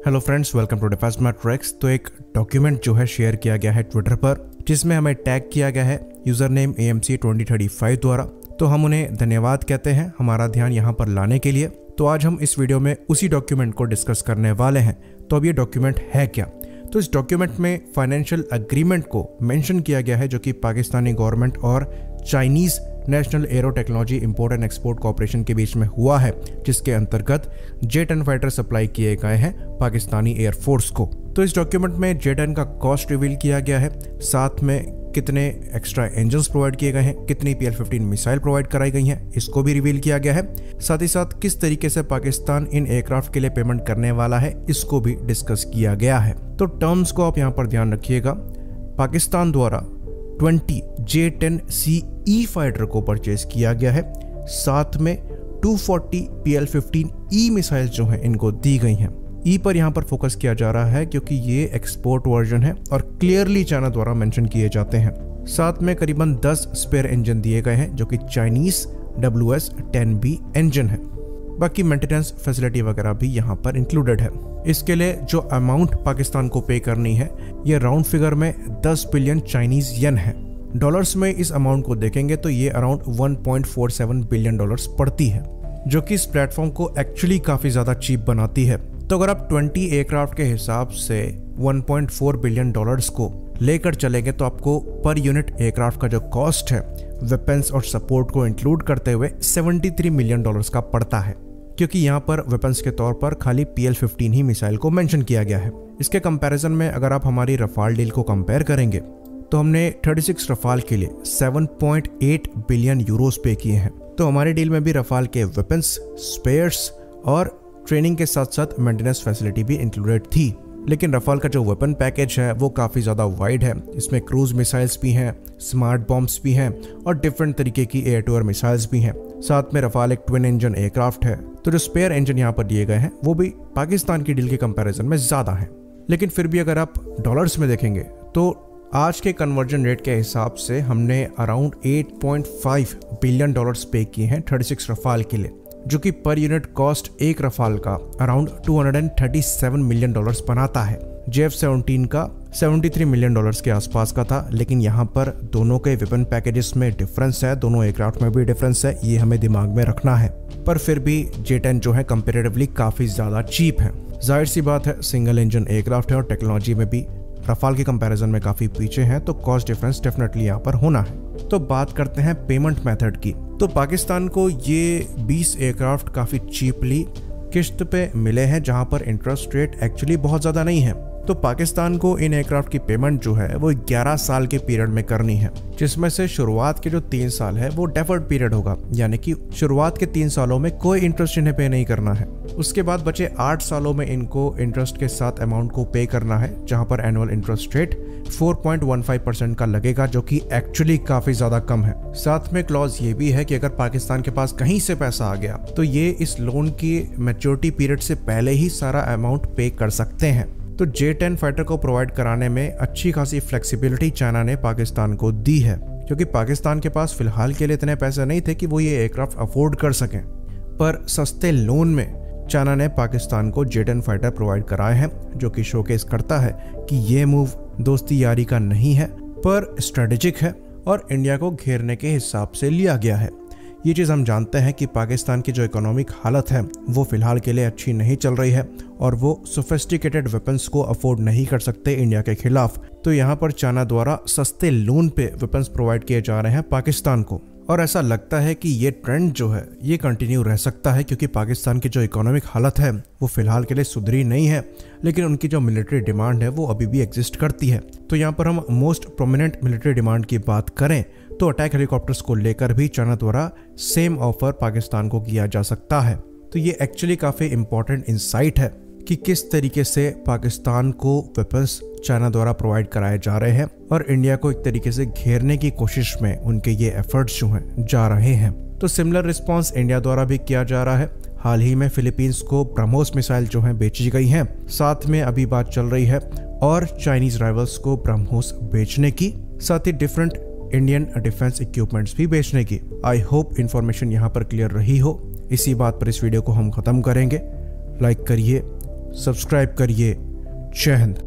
Hello friends, welcome to Defence Matrix. तो एक document जो है शेयर किया गया है ट्विटर पर, जिसमें हमें टैग किया गया है यूजर नेम AMC 2035 द्वारा। तो हम उन्हें धन्यवाद कहते हैं हमारा ध्यान यहाँ पर लाने के लिए। तो आज हम इस वीडियो में उसी डॉक्यूमेंट को डिस्कस करने वाले हैं। तो अब ये डॉक्यूमेंट है क्या? तो इस डॉक्यूमेंट में फाइनेंशियल एग्रीमेंट को मेंशन किया गया है जो कि पाकिस्तानी गवर्नमेंट और Chinese national arrow technology import and export corporation के बीच में हुआ है, जिसके अंतर्गत J-10 फाइटर सप्लाई किए गए हैं पाकिस्तानी एयरफोर्स को। तो इस डॉक्यूमेंट में J-10 का कॉस्ट रिवील किया गया है, साथ में कितने एक्स्ट्रा इंजन्स प्रोवाइड किए गए हैं, कितनी PL-15 मिसाइल प्रोवाइड कराई गई हैं, इसको भी रिवील किया गया है। साथ ही साथ किस तरीके से पाकिस्तान इन एयरक्राफ्ट के लिए पेमेंट करने वाला है, इसको भी डिस्कस किया गया है। तो टर्म्स को आप यहाँ पर ध्यान रखिएगा। पाकिस्तान द्वारा 20 J-10CE फाइटर को परचेज किया गया है, साथ में 240 PL-15E मिसाइल्स जो हैं इनको दी गई हैं। ई पर यहाँ पर फोकस किया जा रहा है क्योंकि ये एक्सपोर्ट वर्जन है और क्लियरली चाइना द्वारा मेंशन किए जाते हैं। साथ में करीबन 10 स्पेयर इंजन दिए गए हैं जो कि चाइनीज WS-10B इंजन है। बाकी मेंटेनेंस फैसिलिटी वगैरह भी यहाँ पर इंक्लूडेड है। इसके लिए जो अमाउंट पाकिस्तान को पे करनी है ये राउंड फिगर में 10 बिलियन चाइनीज येन है। डॉलर्स में इस अमाउंट को देखेंगे तो ये अराउंड 1.47 बिलियन डॉलर्स पड़ती है, जो कि इस प्लेटफॉर्म को एक्चुअली काफी ज्यादा चीप बनाती है। तो अगर आप 20 एयरक्राफ्ट के हिसाब से 1.4 बिलियन डॉलर्स को लेकर चलेंगे तो आपको पर यूनिट एयरक्राफ्ट का जो कॉस्ट है वेपन्स और सपोर्ट को इंक्लूड करते हुए 73 मिलियन डॉलर्स का पड़ता है, क्योंकि यहाँ पर वेपन्स के तौर पर खाली PL-15 ही मिसाइल को मेंशन किया गया है। इसके कंपैरिजन में अगर आप हमारी रफाल डील को कंपेयर करेंगे तो हमने 36 रफाल के लिए 7.8 बिलियन यूरोस पे किए हैं। तो हमारी डील में भी रफाल के वेपन्स, स्पेयर्स और ट्रेनिंग के साथ साथ मेंटेनेंस फैसिलिटी भी इंक्लूडेड थी। लेकिन रफाल का जो वेपन पैकेज है वो काफ़ी ज़्यादा वाइड है। इसमें क्रूज मिसाइल्स भी हैं, स्मार्ट बॉम्ब्स भी हैं और डिफरेंट तरीके की एयर टू एयर मिसाइल्स भी हैं। साथ में रफाल एक ट्विन इंजन एयरक्राफ्ट है। तो जो स्पेयर इंजन यहाँ पर दिए गए हैं वो भी पाकिस्तान की डील के कंपैरिजन में ज़्यादा है। लेकिन फिर भी अगर आप डॉलर्स में देखेंगे तो आज के कन्वर्जन रेट के हिसाब से हमने अराउंड 8.5 बिलियन डॉलर्स पे किए हैं 36 रफाल के लिए, जो कि पर यूनिट कॉस्ट एक रफाल का अराउंड 237 मिलियन डॉलर्स बनाता है। JF-17 का 73 मिलियन डॉलर्स के आसपास का था। लेकिन यहाँ पर दोनों के वेपन पैकेजेस में डिफरेंस है, दोनों एयरक्राफ्ट में भी डिफरेंस है, ये हमें दिमाग में रखना है। पर फिर भी J-10 जो है कंपेरेटिवली काफी ज्यादा चीप है। जाहिर सी बात है, सिंगल इंजन एयरक्राफ्ट है और टेक्नोलॉजी में भी रफाल के कंपैरिजन में काफी पीछे हैं, तो कॉस्ट डिफरेंस डेफिनेटली यहाँ पर होना है। तो बात करते हैं पेमेंट मेथड की। तो पाकिस्तान को ये 20 एयरक्राफ्ट काफी चीपली किश्त पे मिले हैं, जहां पर इंटरेस्ट रेट एक्चुअली बहुत ज्यादा नहीं है। तो पाकिस्तान को इन एयरक्राफ्ट की पेमेंट जो है वो 11 साल के पीरियड में करनी है, जिसमें से शुरुआत के जो 3 साल है वो डेफर्ड पीरियड होगा, यानी कि शुरुआत के 3 सालों में कोई इंटरेस्ट इन्हें पे नहीं करना है। उसके बाद बचे 8 सालों में इनको इंटरेस्ट के साथ अमाउंट को पे करना है, जहां पर एनुअल इंटरेस्ट रेट 4.15% का लगेगा, जो कि एक्चुअली काफी ज्यादा कम है। साथ में क्लॉज ये भी है कि अगर पाकिस्तान के पास कहीं से पैसा आ गया तो ये इस लोन की मैच्योरिटी पीरियड से पहले ही सारा अमाउंट पे कर सकते हैं। तो J-10 फाइटर को प्रोवाइड कराने में अच्छी खासी फ्लेक्सिबिलिटी चाइना ने पाकिस्तान को दी है, क्योंकि पाकिस्तान के पास फिलहाल के लिए इतने पैसे नहीं थे कि वो ये एयरक्राफ्ट अफोर्ड कर सकें। पर सस्ते लोन में चाइना ने पाकिस्तान को J-10 फाइटर प्रोवाइड कराए हैं, जो कि शोकेस करता है कि ये मूव दोस्ती यारी का नहीं है पर स्ट्रेटेजिक है और इंडिया को घेरने के हिसाब से लिया गया है। ये चीज़ हम जानते हैं कि पाकिस्तान की जो इकोनॉमिक हालत है वो फिलहाल के लिए अच्छी नहीं चल रही है और वो सोफिस्टिकेटेड वेपन्स को अफोर्ड नहीं कर सकते इंडिया के खिलाफ। तो यहाँ पर चाइना द्वारा सस्ते लोन पे वेपन्स प्रोवाइड किए जा रहे हैं पाकिस्तान को, और ऐसा लगता है कि ये ट्रेंड जो है ये कंटिन्यू रह सकता है, क्योंकि पाकिस्तान की जो इकोनॉमिक हालत है वो फिलहाल के लिए सुधरी नहीं है, लेकिन उनकी जो मिलिट्री डिमांड है वो अभी भी एग्जिस्ट करती है। तो यहाँ पर हम मोस्ट प्रोमिनेंट मिलिट्री डिमांड की बात करें तो अटैक हेलीकॉप्टर्स को लेकर भी चाइना द्वारा सेम ऑफर पाकिस्तान को किया जा सकता है। तो ये एक्चुअली काफ़ी इंपॉर्टेंट इंसाइट है कि किस तरीके से पाकिस्तान को वेपन्स चाइना द्वारा प्रोवाइड कराए जा रहे हैं और इंडिया को एक तरीके से घेरने की कोशिश में उनके ये एफर्ट्स जो हैं जा रहे हैं। तो सिमिलर रिस्पांस इंडिया द्वारा भी किया जा रहा है। हाल ही में फिलीपींस को ब्रह्मोस मिसाइल जो हैं बेची गई हैं, साथ में अभी बात चल रही है और चाइनीज राइवल्स को ब्रह्मोस बेचने की, साथ ही डिफरेंट इंडियन डिफेंस इक्विपमेंट्स भी बेचने की। आई होप इन्फॉर्मेशन यहाँ पर क्लियर रही हो। इसी बात पर इस वीडियो को हम खत्म करेंगे। लाइक करिए, सब्सक्राइब करिए। जय हिंद।